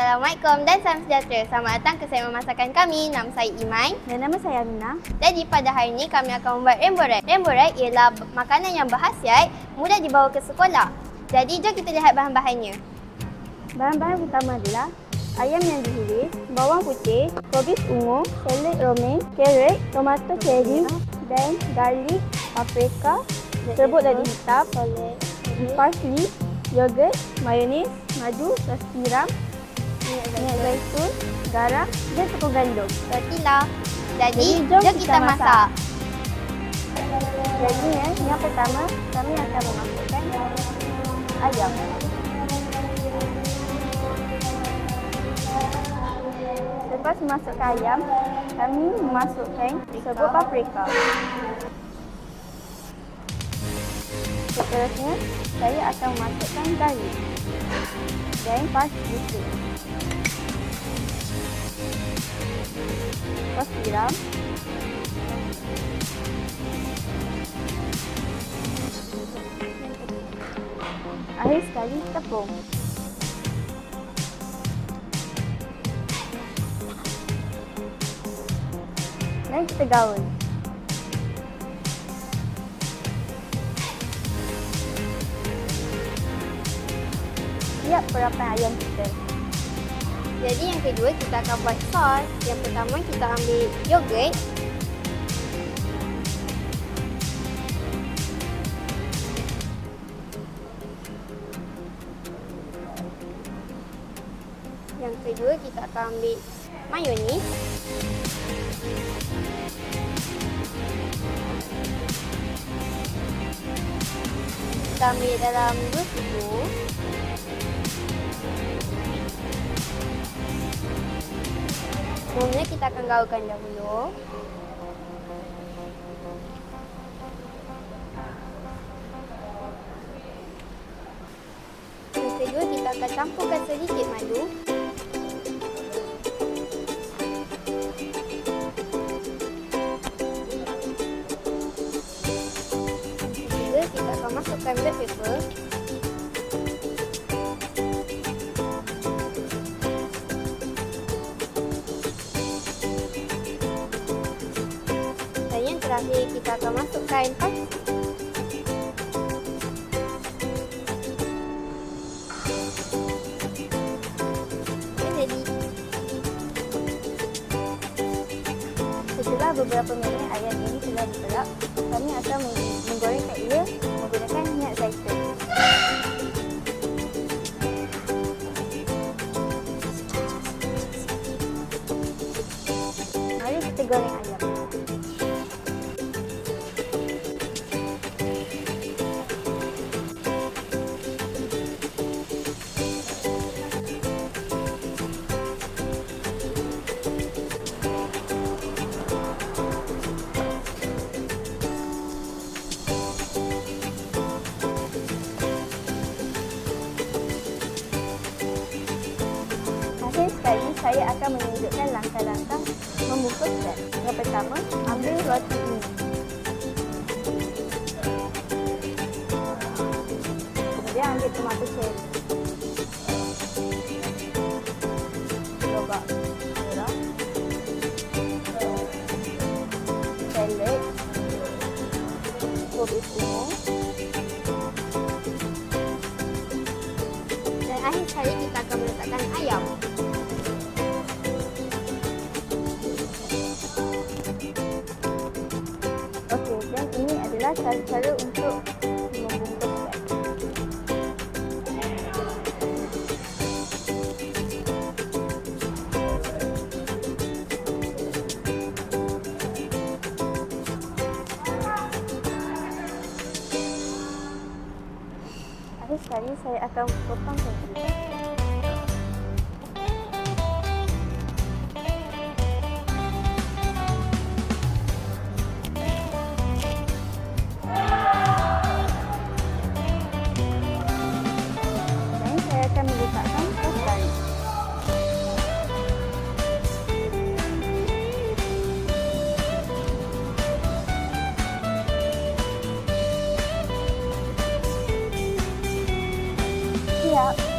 Assalamualaikum dan salam sejahtera. Selamat datang ke Segmen Masakan kami. Nama saya Iman. Dan nama saya Amina. Jadi pada hari ini kami akan membuat rainbow wrap. Rainbow wrap ialah makanan yang berkhasiat, mudah dibawa ke sekolah. Jadi jom kita lihat bahan-bahannya. Bahan-bahan utama adalah ayam yang dihiris, bawang putih, kobis ungu, seledri romaine, carrot, tomato cherry, dan garlic, paprika, serbuk daging hitam, parsley, yogurt, mayonis, madu, sos tiram, minyak zaitun, garam dan tepung gandum. Bertilah. Jadi jom kita masak. Jadi yang pertama kami akan memasukkan ayam. Lepas memasukkan ayam, kami memasukkan serbuk paprika. Seterusnya, saya akan memasukkan garlic dan parsley. Sos tiram. Akhir sekali tepung. Dan kita gaul. Siap perapan ayam kita. Jadi yang kedua kita akan buat sos. Yang pertama kita ambil yogurt. Yang kedua kita akan ambil mayonis. Kita ambil dalam 2 sendok. Mula kita akan gaulkan dahulu. Yang kedua kita akan campurkan sedikit madu. Ketiga kita akan masukkan black pepper. Terakhir kita akan masukkan parsley. Jadi setelah beberapa minit ayam ini telah dibelak, kami akan menggorengkan ia menggunakan minyak zaitun. Mari kita goreng ayam. Akhir sekali, saya akan menunjukkan langkah-langkah membungkus wrap. Yang pertama, ambil roti ini. Kemudian ambil tomato cherry. Coba merah. Seledri. Kobis ungu. Dan akhir sekali kita akan meletakkan ayam. Okey, dan ini adalah cara-cara untuk membungkus wrap. Akhir sekali saya akan potong saja. Meletakkan sos garlic. Siap.